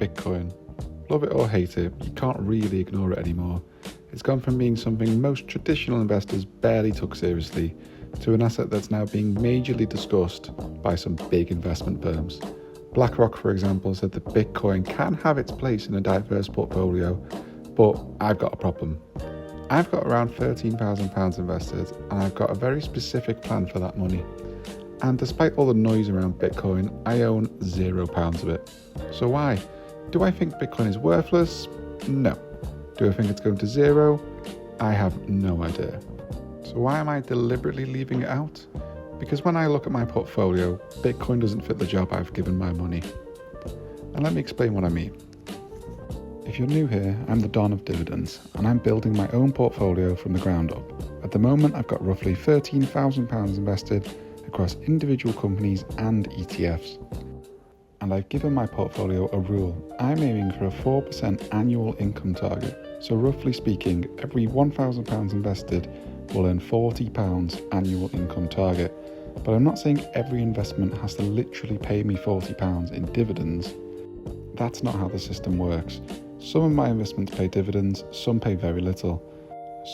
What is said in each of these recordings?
Bitcoin. Love it or hate it, you can't really ignore it anymore. It's gone from being something most traditional investors barely took seriously to an asset that's now being majorly discussed by some big investment firms. BlackRock, for example, said that Bitcoin can have its place in a diverse portfolio, but I've got a problem. I've got around £13,000 invested, and I've got a very specific plan for that money. And despite all the noise around Bitcoin, I own £0 of it. So why? Do I think Bitcoin is worthless? No. Do I think it's going to zero? I have no idea. So why am I deliberately leaving it out? Because when I look at my portfolio, Bitcoin doesn't fit the job I've given my money. And let me explain what I mean. If you're new here, I'm the Don of Dividends, and I'm building my own portfolio from the ground up. At the moment, I've got roughly £13,000 invested across individual companies and ETFs. And I've given my portfolio a rule. I'm aiming for a 4% annual income target. So roughly speaking, every £1,000 invested will earn £40 annual income target. But I'm not saying every investment has to literally pay me £40 in dividends. That's not how the system works. Some of my investments pay dividends, some pay very little.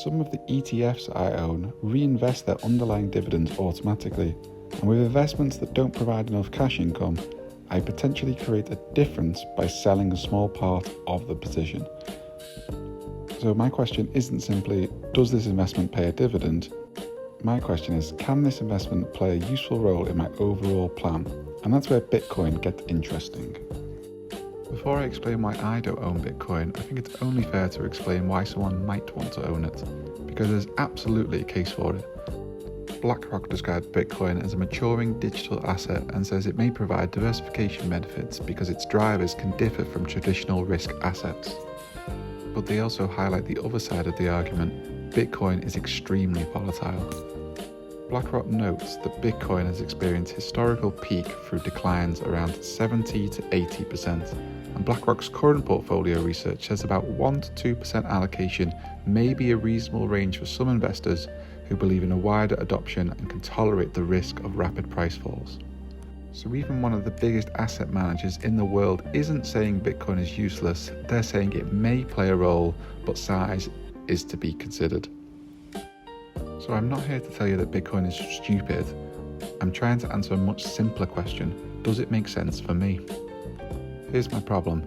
Some of the ETFs I own reinvest their underlying dividends automatically. And with investments that don't provide enough cash income, I potentially create a difference by selling a small part of the position. So my question isn't simply, does this investment pay a dividend? My question is, can this investment play a useful role in my overall plan? And that's where Bitcoin gets interesting. Before I explain why I don't own Bitcoin, I think it's only fair to explain why someone might want to own it, because there's absolutely a case for it. BlackRock describes Bitcoin as a maturing digital asset and says it may provide diversification benefits because its drivers can differ from traditional risk assets. But they also highlight the other side of the argument: Bitcoin is extremely volatile. BlackRock notes that Bitcoin has experienced historical peak through declines around 70 to 80%, and BlackRock's current portfolio research says about 1 to 2% allocation may be a reasonable range for some investors who believe in a wider adoption and can tolerate the risk of rapid price falls. So even one of the biggest asset managers in the world isn't saying Bitcoin is useless, they're saying it may play a role, but size is to be considered. So I'm not here to tell you that Bitcoin is stupid. I'm trying to answer a much simpler question: does it make sense for me? Here's my problem.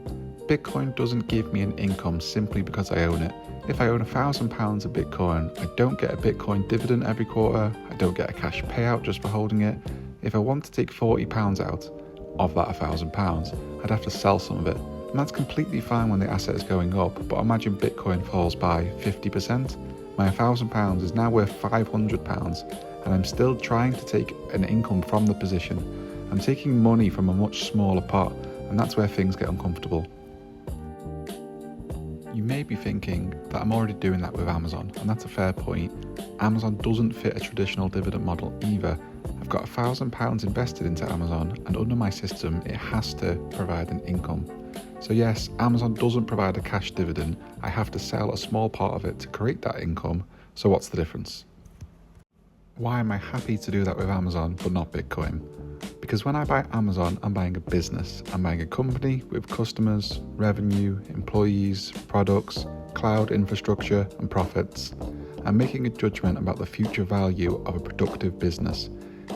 Bitcoin doesn't give me an income simply because I own it. If I own £1,000 of Bitcoin, I don't get a Bitcoin dividend every quarter, I don't get a cash payout just for holding it. If I want to take £40 out of that £1,000, I'd have to sell some of it. And that's completely fine when the asset is going up, but imagine Bitcoin falls by 50%. My £1,000 is now worth £500, and I'm still trying to take an income from the position. I'm taking money from a much smaller pot, and that's where things get uncomfortable. You may be thinking that I'm already doing that with Amazon, and that's a fair point. Amazon doesn't fit a traditional dividend model either. I've got £1,000 invested into Amazon, and under my system it has to provide an income. So yes, Amazon doesn't provide a cash dividend. I have to sell a small part of it to create that income. So what's the difference? Why am I happy to do that with Amazon but not Bitcoin? Because when I buy Amazon, I'm buying a business. I'm buying a company with customers, revenue, employees, products, cloud infrastructure, and profits. I'm making a judgment about the future value of a productive business.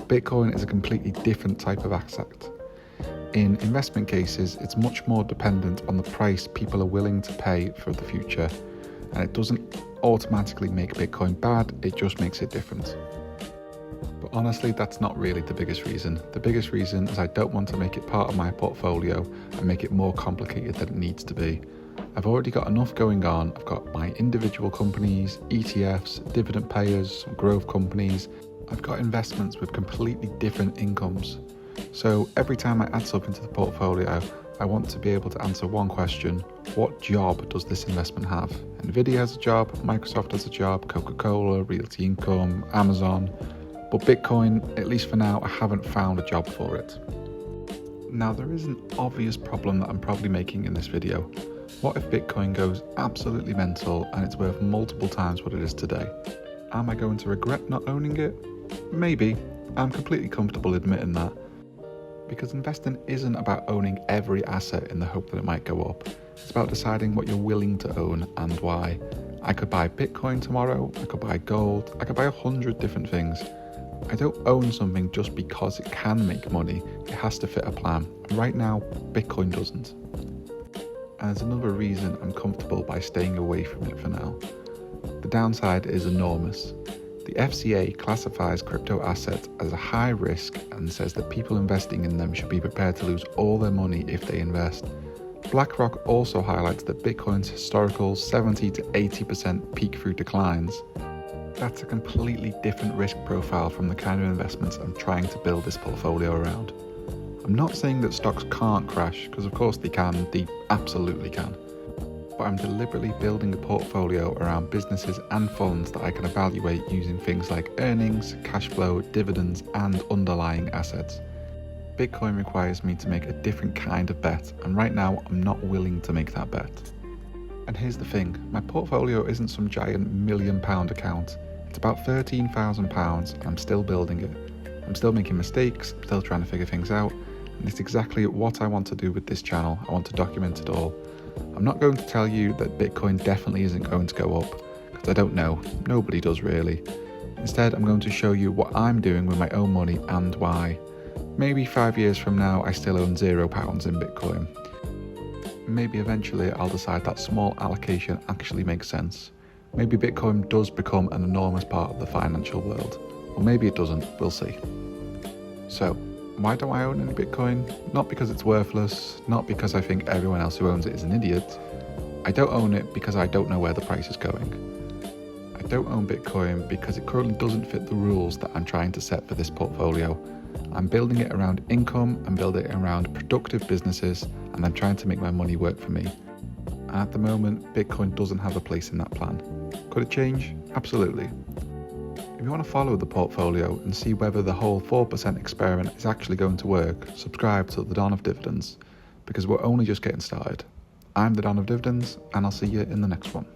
Bitcoin is a completely different type of asset. In investment cases, it's much more dependent on the price people are willing to pay for the future, and it doesn't automatically make Bitcoin bad, it just makes it different. But honestly, that's not really the biggest reason. The biggest reason is I don't want to make it part of my portfolio and make it more complicated than it needs to be. I've already got enough going on. I've got my individual companies, ETFs, dividend payers, growth companies. I've got investments with completely different incomes. So every time I add something to the portfolio, I want to be able to answer one question: what job does this investment have? Nvidia has a job, Microsoft has a job, Coca-Cola, Realty Income, Amazon. But Bitcoin, at least for now, I haven't found a job for it. Now there is an obvious problem that I'm probably making in this video. What if Bitcoin goes absolutely mental and it's worth multiple times what it is today? Am I going to regret not owning it? Maybe. I'm completely comfortable admitting that. Because investing isn't about owning every asset in the hope that it might go up. It's about deciding what you're willing to own and why. I could buy Bitcoin tomorrow, I could buy gold, I could buy 100 different things. I don't own something just because it can make money. It has to fit a plan. And right now, Bitcoin doesn't. And there's another reason I'm comfortable by staying away from it for now. The downside is enormous. The FCA classifies crypto assets as a high risk and says that people investing in them should be prepared to lose all their money if they invest. BlackRock also highlights that Bitcoin's historical 70 to 80% peak through declines. That's a completely different risk profile from the kind of investments I'm trying to build this portfolio around. I'm not saying that stocks can't crash, because of course they can, they absolutely can. But I'm deliberately building a portfolio around businesses and funds that I can evaluate using things like earnings, cash flow, dividends, and underlying assets. Bitcoin requires me to make a different kind of bet, and right now I'm not willing to make that bet. And here's the thing, my portfolio isn't some giant £1 million account. It's about £13,000 and I'm still building it. I'm still making mistakes, I'm still trying to figure things out, and it's exactly what I want to do with this channel. I want to document it all. I'm not going to tell you that Bitcoin definitely isn't going to go up, because I don't know. Nobody does really. Instead, I'm going to show you what I'm doing with my own money and why. Maybe 5 years from now, I still own £0 in Bitcoin. Maybe eventually I'll decide that small allocation actually makes sense. Maybe Bitcoin does become an enormous part of the financial world. Or maybe it doesn't, we'll see. So, why don't I own any Bitcoin? Not because it's worthless, not because I think everyone else who owns it is an idiot. I don't own it because I don't know where the price is going. I don't own Bitcoin because it currently doesn't fit the rules that I'm trying to set for this portfolio. I'm building it around income, I'm building it around productive businesses, and I'm trying to make my money work for me. And at the moment, Bitcoin doesn't have a place in that plan. Could it change? Absolutely. If you want to follow the portfolio and see whether the whole 4% experiment is actually going to work, subscribe to the Dawn of Dividends, because we're only just getting started. I'm the Dawn of Dividends, and I'll see you in the next one.